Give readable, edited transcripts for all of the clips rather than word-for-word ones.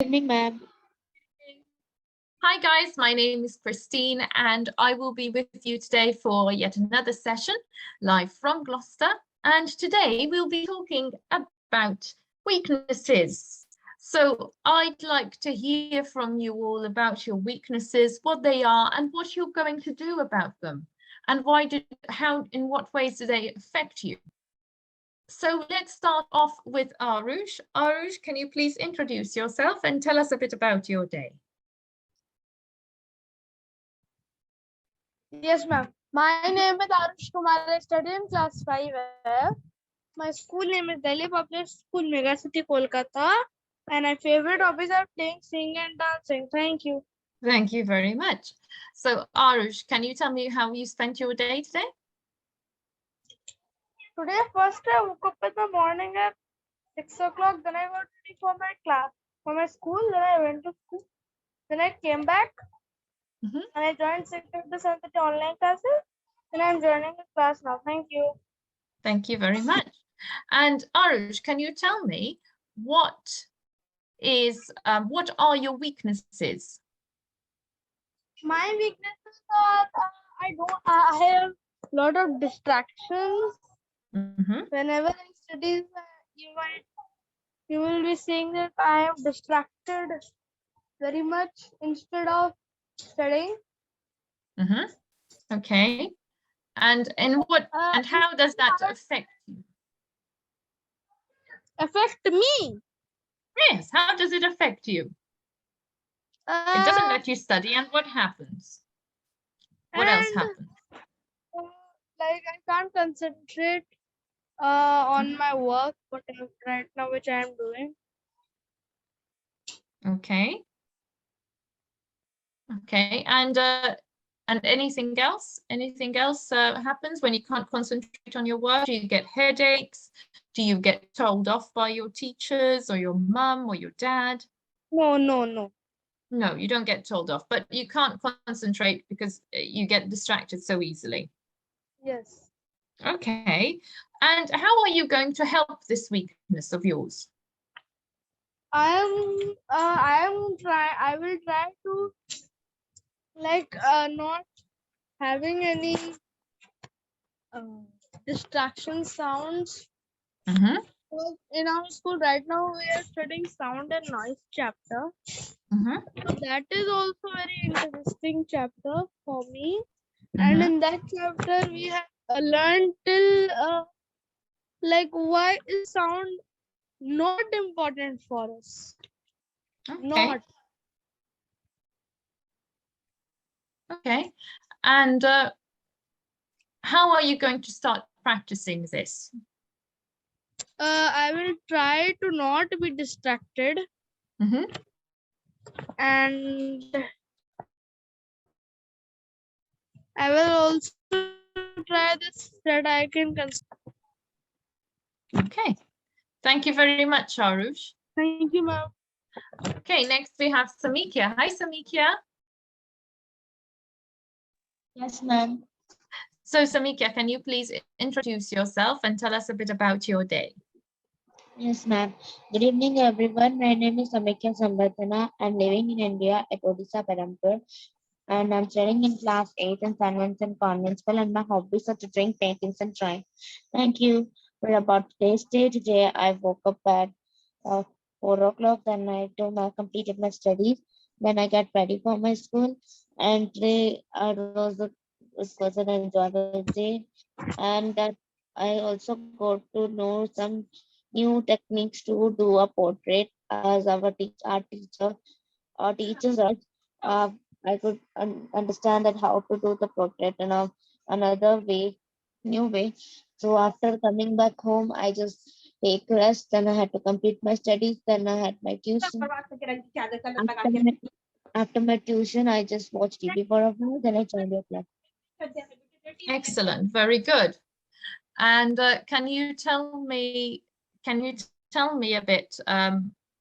Evening, ma'am. Hi guys, my name is Christine and I will be with you today for yet another session live from Gloucester. And today we'll be talking about weaknesses. So I'd like to hear from you all about your weaknesses, what they are and what you're going to do about them. And in what ways do they affect you? So let's start off with Arush. Arush, can you please introduce yourself and tell us a bit about your day? Yes, ma'am. My name is Arush Kumar. I study in class 5. My school name is Delhi Public School, Mega City, Kolkata. And my favorite hobbies are playing, singing, and dancing. Thank you. Thank you very much. So Arush, can you tell me how you spent your day today? Today, first I woke up in the morning at 6 o'clock. Then I got ready for my class, for my school. Then I went to school. Then I came back and I joined 6 to 7:30 online classes. And I'm joining the class now. Thank you. Thank you very much. And Arush, can you tell me what are your weaknesses? My weaknesses are I have a lot of distractions. Whenever I study, you will be seeing that I am distracted very much instead of studying. Okay. And how does that affect you? Affect me? Yes, how does it affect you? It doesn't let you study, and what happens? What else happens? Like I can't concentrate on my work, right now, which I am doing. Okay. Okay, and anything else? Anything else happens when you can't concentrate on your work? Do you get headaches? Do you get told off by your teachers or your mum or your dad? No. No, you don't get told off, but you can't concentrate because you get distracted so easily. Yes. Okay, and how are you going to help this weakness of yours? I will try to not having any distraction sounds. In our school right now we are studying sound and noise chapter. So that is also very interesting chapter for me. And in that chapter we have learned till why is sound not important for us. Okay. Not. Okay. And how are you going to start practicing this? I will try to not be distracted. And I will also try this that I can. Okay. Thank you very much, Arush. Thank you, ma'am. Okay, next we have Samikia. Hi, Samikia. Yes, ma'am. So, Samikia, can you please introduce yourself and tell us a bit about your day? Yes, ma'am. Good evening, everyone. My name is Samikya Sambarthana. I'm living in India at Odisha, Parampur. And I'm studying in class 8 in St. Vincent Convent School. And my hobbies are to drink paintings and drawing. Thank you. For about today's day, today I woke up at 4 o'clock. Then I completed my studies. Then I got ready for my school. And today it was an enjoyable day. And that I also got to know some new techniques to do a portrait as our teachers us. Uh, I could understand that how to do the portrait in another way, new way. So after coming back home, I just take rest. Then I had to complete my studies. Then I had my tuition. After my tuition, I just watched TV for a while. Then I joined your class. Excellent, very good. And can you tell me a bit,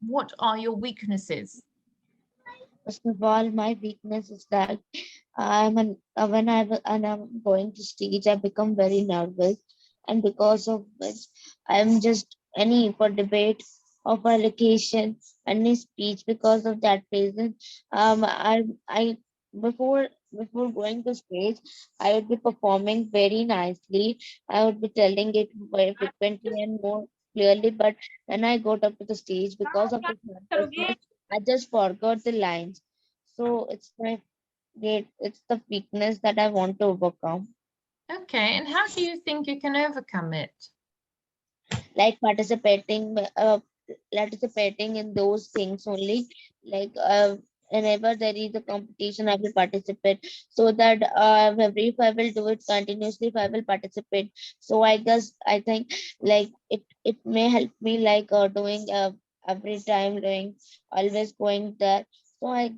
what are your weaknesses? First of all, my weakness is that when I'm going to stage, I become very nervous, and because of which I'm just any for debate or for allocation, any speech because of that reason. I before before going to stage, I would be performing very nicely. I would be telling it very frequently and more clearly. But when I got up to the stage, because of this nervousness, I just forgot the lines. So it's the weakness that I want to overcome. Okay, and how do you think you can overcome it? Like participating in those things only, like whenever there is a competition I will participate, so that if I will do it continuously, if I will participate, so I think like it may help me like doing every time doing, always going there. So I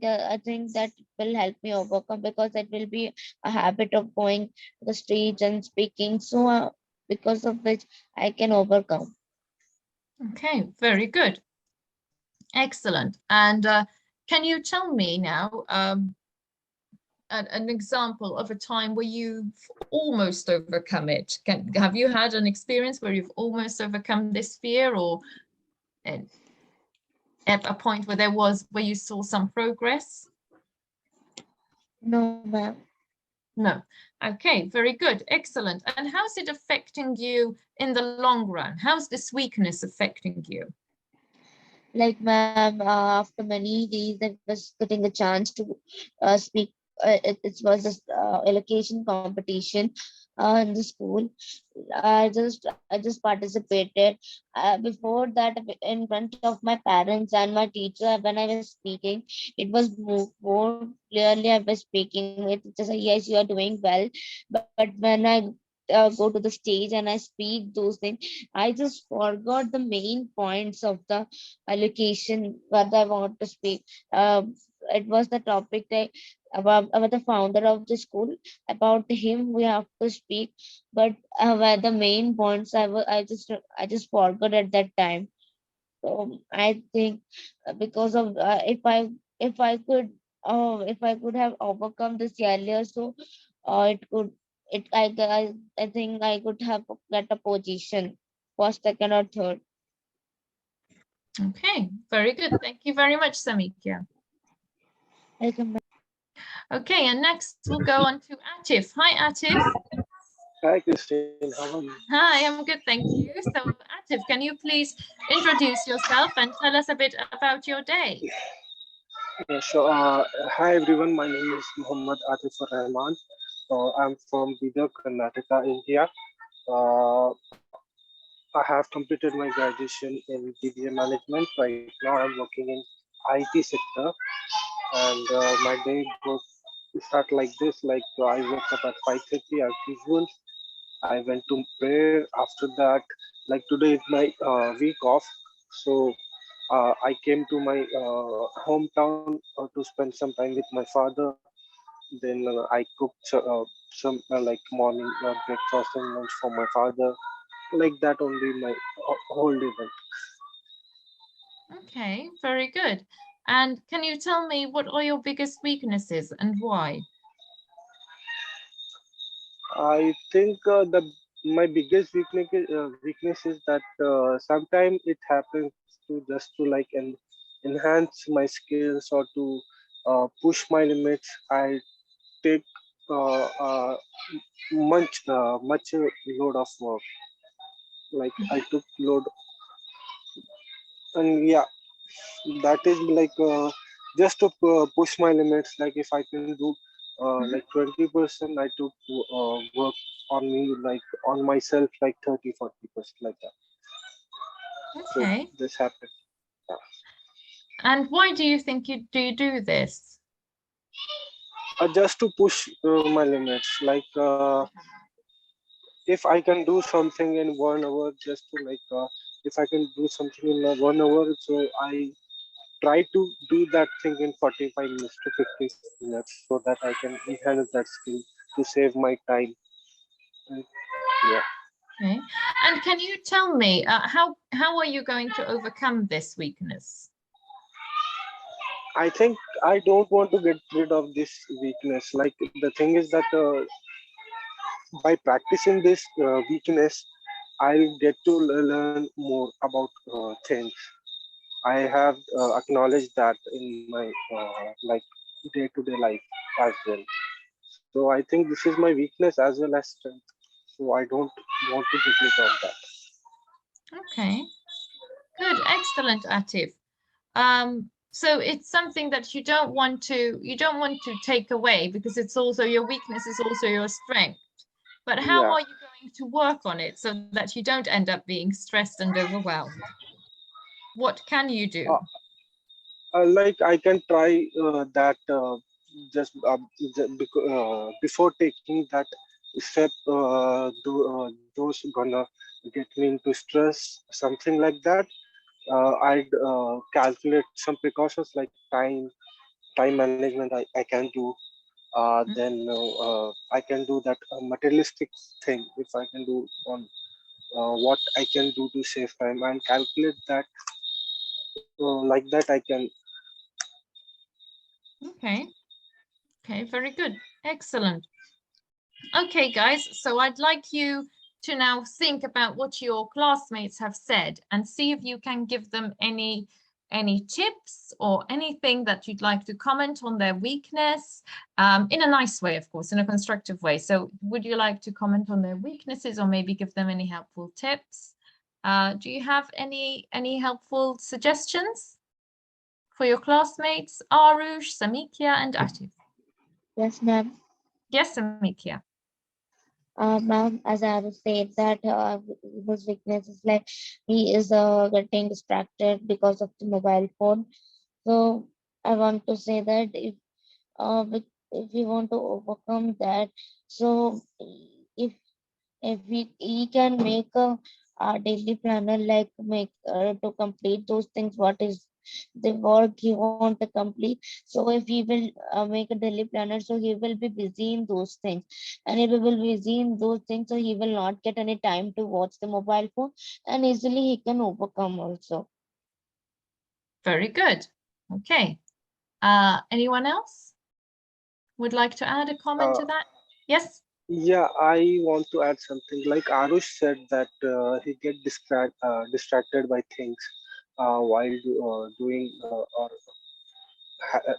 think that it will help me overcome, because it will be a habit of going to the streets and speaking, so because of which I can overcome. Okay, very good. Excellent. And can you tell me now an example of a time where you've almost overcome it? Have you had an experience where you've almost overcome this fear, or at a point where you saw some progress? No, ma'am. No. Okay, very good. Excellent. And how's it affecting you in the long run? How's this weakness affecting you? Like, ma'am, after many days, I was getting a chance to speak. It was this allocation competition in the school. I just participated. Before that, in front of my parents and my teacher, when I was speaking, it was more clearly I was speaking. It just yes, you are doing well. But when I go to the stage and I speak those things, I just forgot the main points of the allocation what I want to speak. It was the topic that about the founder of the school. About him, we have to speak, but where the main points I just forgot at that time. So I think because of if I could if I could have overcome this earlier, so it could it I think I could have get a position first, second, or third. Okay, very good. Thank you very much, Samikya. Welcome. Okay, and next we'll go on to Atif. Hi, Atif. Hi, Christine. How are you? Hi, I'm good, thank you. So, Atif, can you please introduce yourself and tell us a bit about your day? Yeah, sure. Hi, everyone. My name is Muhammad Atif Rahman. I'm from Bidar, Karnataka, India. I have completed my graduation in BBA management. Right now, I'm working in IT sector, and my day goes start like this. Like I woke up at 5:30 as usual. I went to prayer. After that, like today is my week off, so I came to my hometown to spend some time with my father. Then I cooked some like morning breakfast and lunch for my father. Like that only my whole day went. Okay, very good. And can you tell me what are your biggest weaknesses and why? I think the my biggest weakness is that sometimes it happens to just to like enhance my skills or to push my limits. I take much load of work. Like I took load, and yeah, that is like just to push my limits. Like if I can do like 20%, I took work on me, like on myself, like 30-40% like that. So Okay. this happened. And why do you think you do this? Just to push my limits. Like if I can do something in 1 hour, just to like if I can do something in 1 hour, so I try to do that thing in 45 minutes to 50 minutes so that I can enhance that skill to save my time. And yeah, Okay. And can you tell me how are you going to overcome this weakness? I think I don't want to get rid of this weakness. Like the thing is that by practicing this weakness, I'll get to learn more about things. I have acknowledged that in my like day-to-day life as well. So I think this is my weakness as well as strength. So I don't want to give it on that. Okay, good, excellent, Atif. So it's something that you don't want to take away, because it's also your weakness is also your strength. But how Yeah. are you going to work on it so that you don't end up being stressed and overwhelmed? What can you do? Like I can try that just before taking that step, those gonna get me into stress, something like that. I'd calculate some precautions like time management. I can do. Then I can do that materialistic thing if I can do on what I can do to save time and calculate that like that I can. Okay. Okay, very good. Excellent. Okay, guys, so I'd like you to now think about what your classmates have said and see if you can give them any tips or anything that you'd like to comment on their weakness, in a nice way, of course, in a constructive way. So would you like to comment on their weaknesses or maybe give them any helpful tips? Do you have any helpful suggestions for your classmates, Arush, Samikia, and Atif? Yes, ma'am. Yes, Samikia. Ma'am, as I have said that his weakness is like he is getting distracted because of the mobile phone. So I want to say that if we want to overcome that, so if he can make a daily planner, like make to complete those things, what is the work he want to complete. So if he will make a daily planner, so he will be busy in those things, and if he will be busy in those things, so he will not get any time to watch the mobile phone, and easily he can overcome also. Very good. Okay. Anyone else would like to add a comment Uh, to that? Yes. Yeah, I want to add something. Like Arush said that he get distracted by things while doing or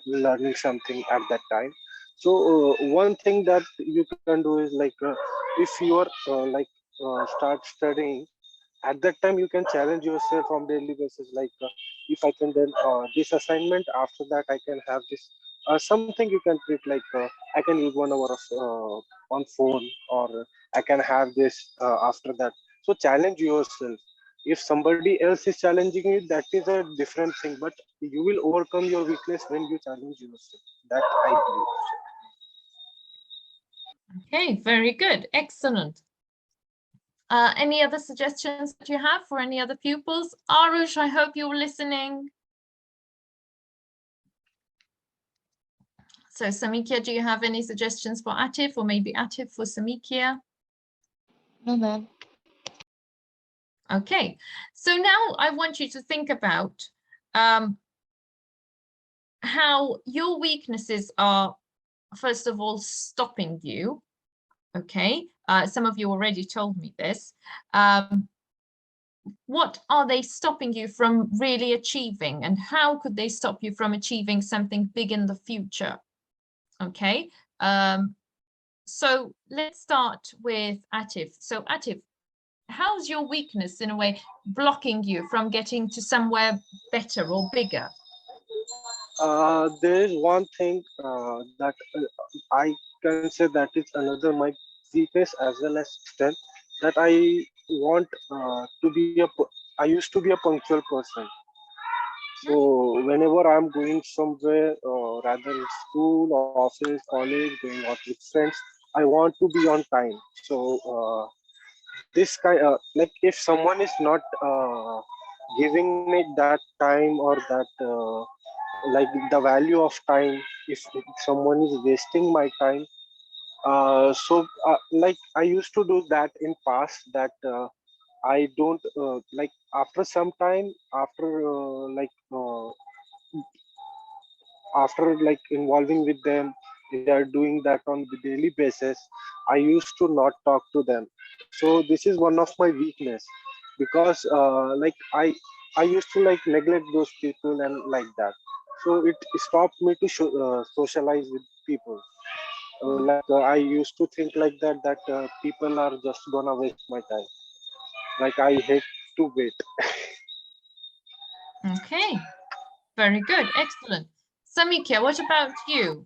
learning something at that time. So one thing that you can do is like if you are start studying at that time, you can challenge yourself on daily basis. Like if I can then this assignment, after that I can have this something you can treat like I can use 1 hour of on phone, or I can have this after that. So challenge yourself. If somebody else is challenging you, that is a different thing, but you will overcome your weakness when you challenge yourself. That I believe. Okay, very good. Excellent. Any other suggestions that you have for any other pupils? Arush, I hope you're listening. So Samikia, do you have any suggestions for Atif, or maybe Atif for Samikia? No, ma'am. Okay, so now I want you to think about how your weaknesses are, first of all, stopping you. Okay, some of you already told me this. What are they stopping you from really achieving, and how could they stop you from achieving something big in the future? Okay, so let's start with Atif. So Atif, how's your weakness in a way blocking you from getting to somewhere better or bigger? There is one thing that I can say that is another my weakness as well as strength, that I want to be I used to be a punctual person. So whenever I'm going somewhere, rather in school, office, college, going out with friends, I want to be on time. So this kind, like if someone is not giving me that time, or that like the value of time, if someone is wasting my time, like I used to do that in past, that I don't like after some time, after like involving with them, they are doing that on the daily basis, I used to not talk to them. So this is one of my weakness, because like I used to like neglect those people and like that. So it stopped me to socialize with people. I used to think like that people are just gonna waste my time. Like I hate to wait. Okay, very good, excellent. Samikya, what about you?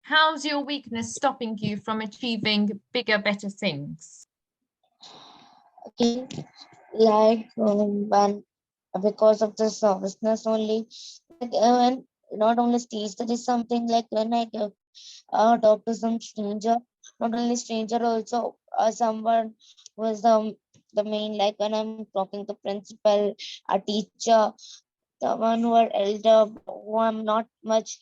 How's your weakness stopping you from achieving bigger, better things? Okay, like when because of this nervousness only, like when not only stage, there is something like when I talk to some stranger, not only stranger, also someone who is the main, like when I'm talking to principal, a teacher, someone who are elder, who I'm not much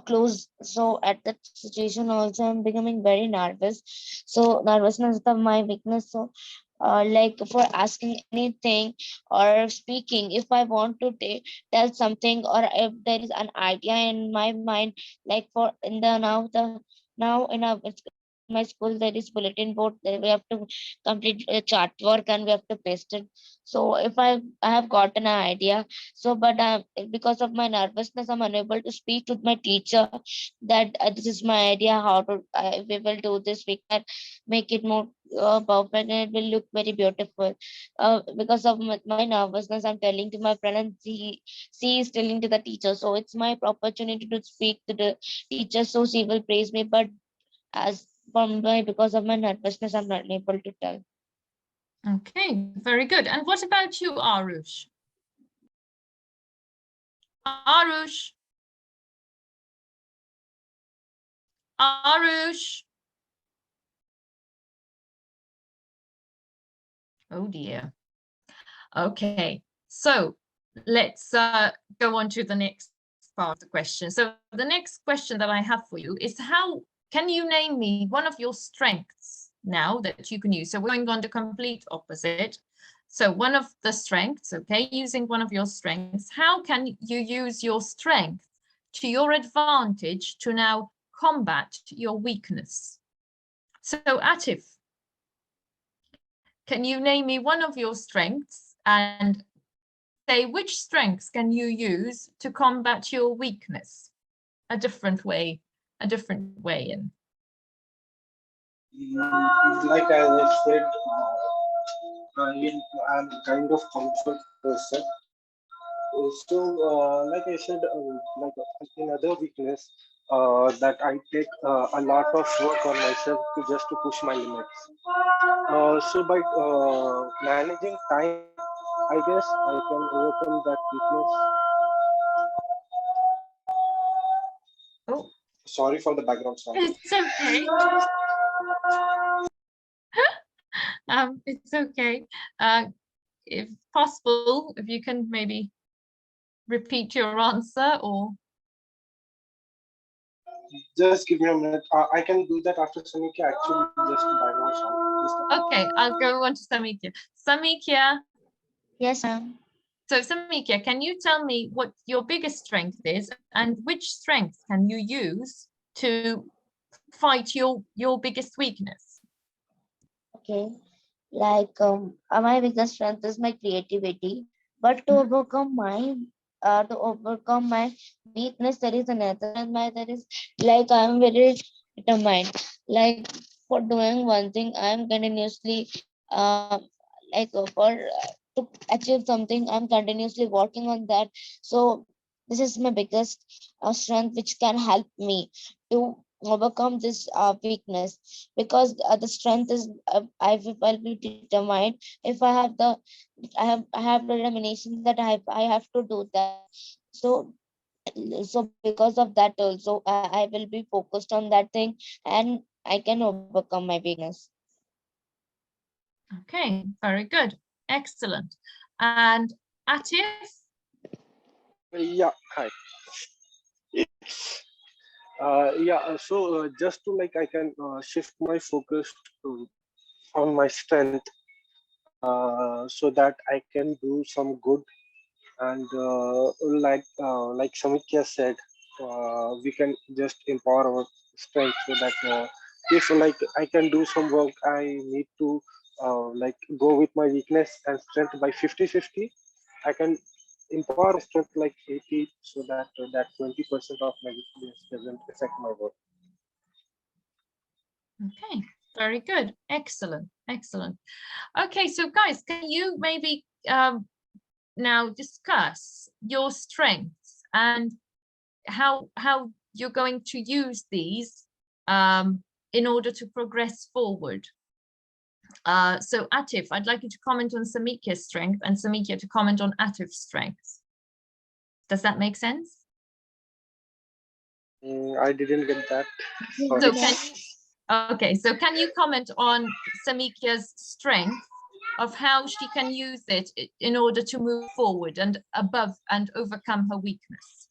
close. So at that situation also, I'm becoming very nervous. So nervousness is my weakness. So like for asking anything or speaking, if I want to tell something, or if there is an idea in my mind, like for in the now in my school there is bulletin board, there we have to complete a chart work and we have to paste it. So if I have gotten an idea, so but because of my nervousness, I'm unable to speak to my teacher that this is my idea, how to we will do this, we can make it more perfect, and it will look very beautiful. Because of my nervousness, I'm telling to my friend, and she is telling to the teacher. So it's my opportunity to speak to the teacher, so she will praise me. But as from my because of my nervousness, I'm not able to tell. Okay, very good. And what about you, Arush? Arush? Arush? Oh dear. Okay, so let's go on to the next part of the question. So the next question that I have for you is, how can you name me one of your strengths now that you can use? So we're going on the complete opposite. So one of the strengths, okay, using one of your strengths, how can you use your strength to your advantage to now combat your weakness? So Atif, can you name me one of your strengths and say which strengths can you use to combat your weakness? A different way in. Like I said, I'm kind of comfort person. Like I said, another weakness that I take a lot of work on myself to just to push my limits. So by managing time, I guess I can overcome that weakness. Oh, Sorry for the background sound. it's okay. It's okay. If possible, if you can maybe repeat your answer, or Just give me a minute. I can do that after Samika. Actually, just background sound. okay, I'll go on to Samikya. Samikya, Yes, ma'am. so Samikya, can you tell me what your biggest strength is and which strength can you use to fight your biggest weakness? Okay. Like my biggest strength is my creativity, but to overcome my weakness, there is another, and my there is like I'm very determined. Like for doing one thing, I'm continuously uh, to achieve something, I'm continuously working on that. So this is my biggest strength, which can help me to overcome this weakness, because the strength is I'll be determined. If I have determination that I have to do that. So because of that also, I will be focused on that thing, and I can overcome my weakness. Okay, very good. Excellent. And Atif? Yeah, hi. Just to like I can shift my focus on my strength, so that I can do some good, and like Samikya said, we can just empower our strength so that if like I can do some work, I need to like go with my weakness and strength by 50-50, I can empower my strength like 80 so that that 20% of negativeness doesn't affect my work. Okay, very good. Excellent, excellent. Okay, so guys, can you maybe now discuss your strengths and how you're going to use these in order to progress forward? So Atif, I'd like you to comment on Samikya's strength and Samikya to comment on Atif's strengths. Does that make sense? I didn't get that. So can you comment on Samikya's strength of how she can use it in order to move forward and above and overcome her weakness?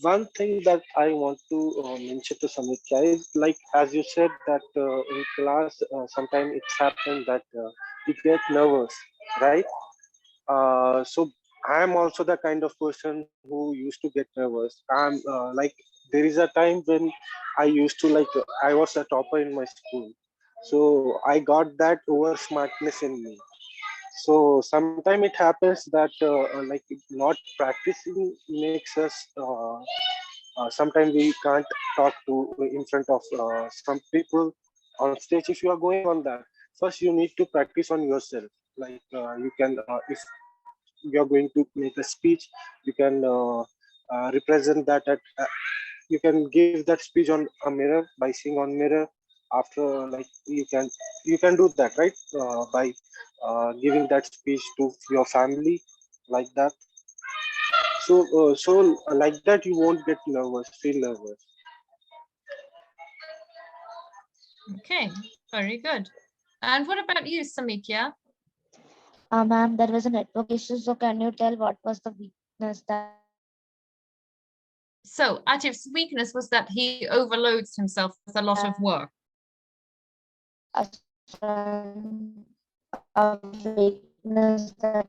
One thing that I want to mention to Samikya is, like as you said that in class sometimes it's happened that you get nervous, right? So I am also the kind of person who used to get nervous. I'm like, there is a time when I used to like I was a topper in my school, so I got that over smartness in me. So sometimes it happens that like not practicing makes us sometimes we can't talk to in front of some people on stage. If you are going on that, first you need to practice on yourself. Like you can if you are going to make a speech, you can represent that at you can give that speech on a mirror by seeing on mirror. After like you can do that, right? By giving that speech to your family, like that. So like that you won't get nervous, feel nervous. Okay, very good. And what about you, Samikya? Ma'am, there was a network issue, so can you tell what was the weakness that? So Atif's weakness was that he overloads himself with a lot of work. A strength, a weakness that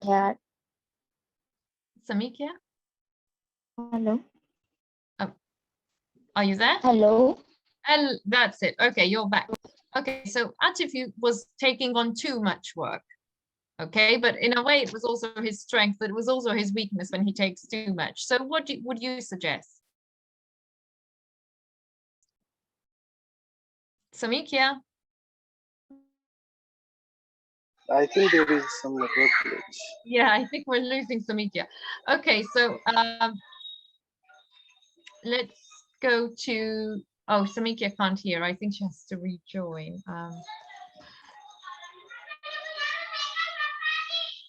he had. Samikya, Hello. are you there? Hello. And that's it. Okay, you're back. Okay, so Atif was taking on too much work. Okay, but in a way it was also his strength, but it was also his weakness when he takes too much. So what would you suggest? Samikya? I think there is some network glitch. Yeah, I think we're losing Samikya. Okay, so let's go to, oh, Samikya can't hear. I think she has to rejoin.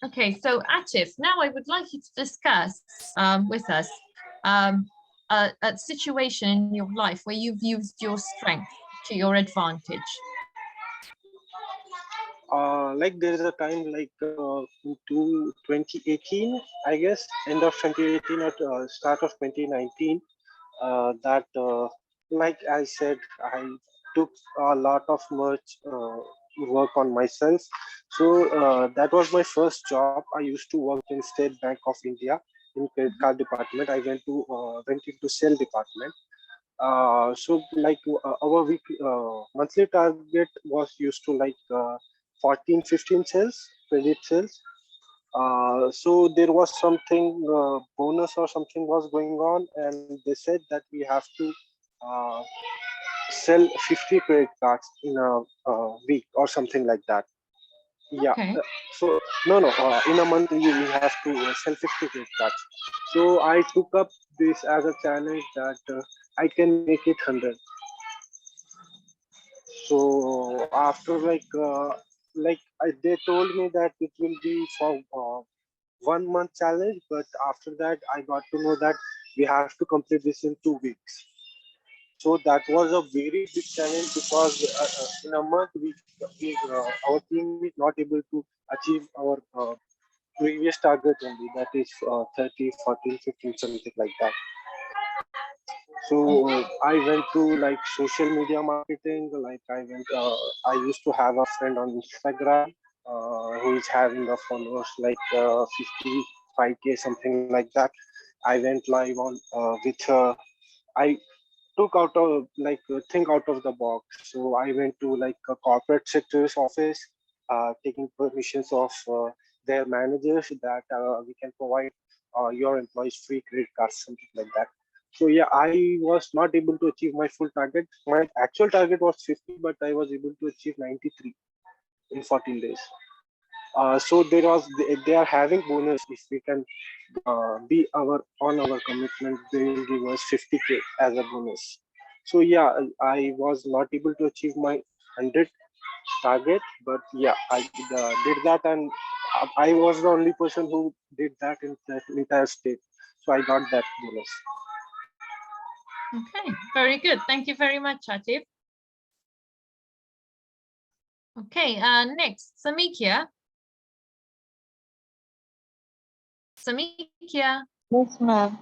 Okay, so Atif, now I would like you to discuss with us a situation in your life where you've used your strength to your advantage. Like there is a time like into 2018, I guess, end of 2018 or start of 2019, that like I said, I took a lot of much work on myself. So that was my first job. I used to work in State Bank of India in credit card department. I went into sale department. So like our week monthly target was used to like 14 15 sales, credit sales. So there was something bonus or something was going on, and they said that we have to uh, sell 50 credit cards in a week or something like that. Yeah. Okay. So no, in a month we have to sell 50 credit cards. So I took up this as a challenge that I can make it 100. So after they told me that it will be for 1 month challenge, but after that I got to know that we have to complete this in 2 weeks. So that was a very big challenge because in a month our team is not able to achieve our previous target only, that is 30, 14, 15, something like that. So I went to like social media marketing. Like I used to have a friend on Instagram who is having a followers like 55K, something like that. I went live on with her. I took out of think out of the box. So I went to like a corporate sector's office, taking permissions of their managers that we can provide your employees free credit cards, something like that. So yeah, I was not able to achieve my full target. My actual target was 50, but I was able to achieve 93 in 14 days. So they are having bonus if we can be on our commitment. They will give us 50K as a bonus. So yeah, I was not able to achieve my 100 target, but yeah, I did that, and I was the only person who did that in the entire state. So I got that bonus. Okay, very good. Thank you very much, Atif. Okay, next, Samikia. Samikia. Yes, ma'am.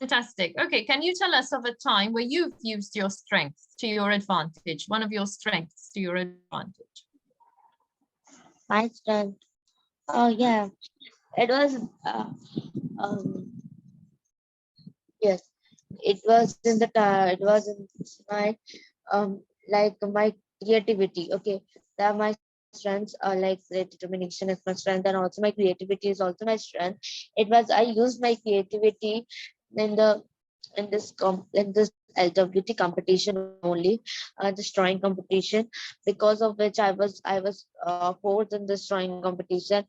Fantastic. Okay, can you tell us of a time where you've used your strengths to your advantage, one of your strengths to your advantage? My strength. Oh yeah, it was. Um, yes, it was in the. It was in my like my creativity. Okay, that my strengths are like the determination is my strength, and also my creativity is also my strength. It was I used my creativity in the in this LWT competition only, this drawing competition, because of which I was fourth in this drawing competition.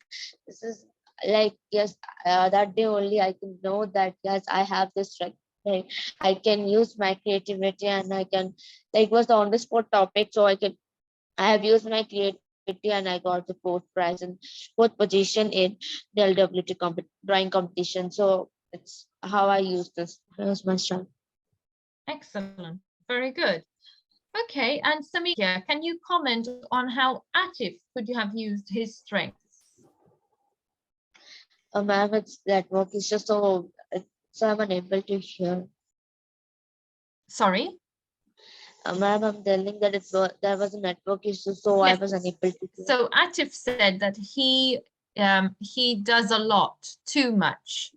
This is like, yes, that day only I can know that yes, I have this strength. Like, I can use my creativity, and I can, like, was on the spot topic, so I have used my creativity, and I got the fourth prize and fourth position in the LWT drawing competition. So it's how I use this. That my strength. Excellent. Very good. Okay, and Samikia, can you comment on how Atif could you have used his strengths? Ma'am, it's network is just so I'm unable to hear. Sorry? Ma'am, I'm telling that there was a network issue, so I Yes. was unable to hear. So Atif said that he does a lot, too much.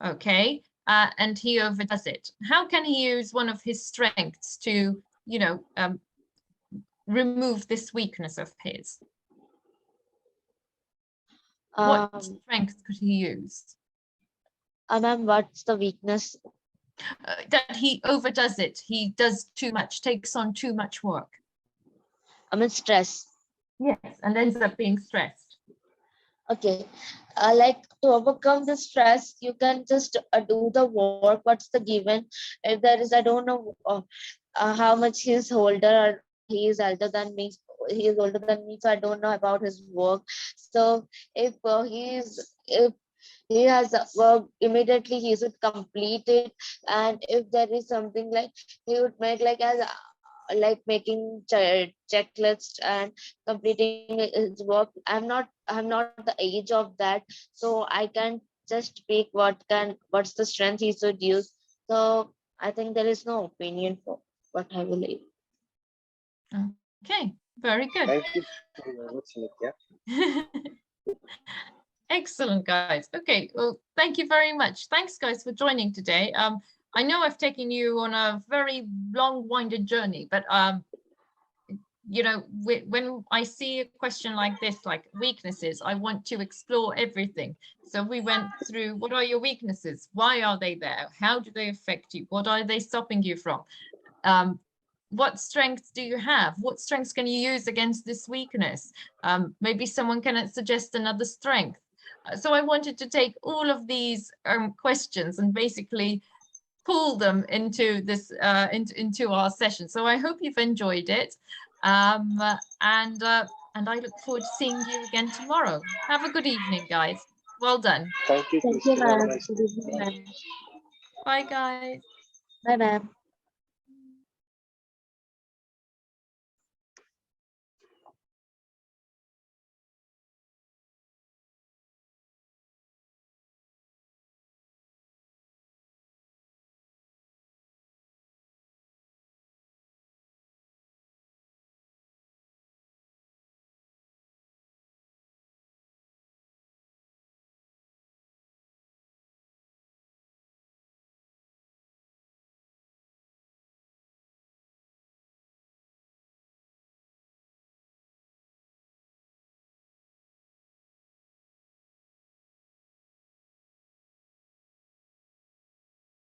Okay, and he overdoes it. How can he use one of his strengths to, you know, remove this weakness of his? What strength could he use? Ma'am, what's the weakness? That he overdoes it. He does too much, takes on too much work. I mean, stress. Yes, and ends up being stressed. Okay, like to overcome the stress, you can just do the work. What's the given? If there is, I don't know how much he's older, or he is elder than me. He is older than me, so I don't know about his work. So if he has work immediately, he should complete it. And if there is something like, he would make like as like making checklist and completing his work. I'm not the age of that, so I can just pick what's the strength he should use. So I think there is no opinion for what I believe. Okay, very good. Thank you so much, Nitya. Excellent, guys. Okay, well, thank you very much. Thanks, guys, for joining today. I know I've taken you on a very long-winded journey, but you know, when I see a question like this, like weaknesses, I want to explore everything. So we went through, what are your weaknesses? Why are they there? How do they affect you? What are they stopping you from? What strengths do you have? What strengths can you use against this weakness? Maybe someone can suggest another strength. So I wanted to take all of these questions and basically pull them into this into our session. So I hope you've enjoyed it, and I look forward to seeing you again tomorrow. Have a good evening, guys. Well done. Thank you, Thank you, Christine. ma'am. Bye, guys. Bye, ma'am.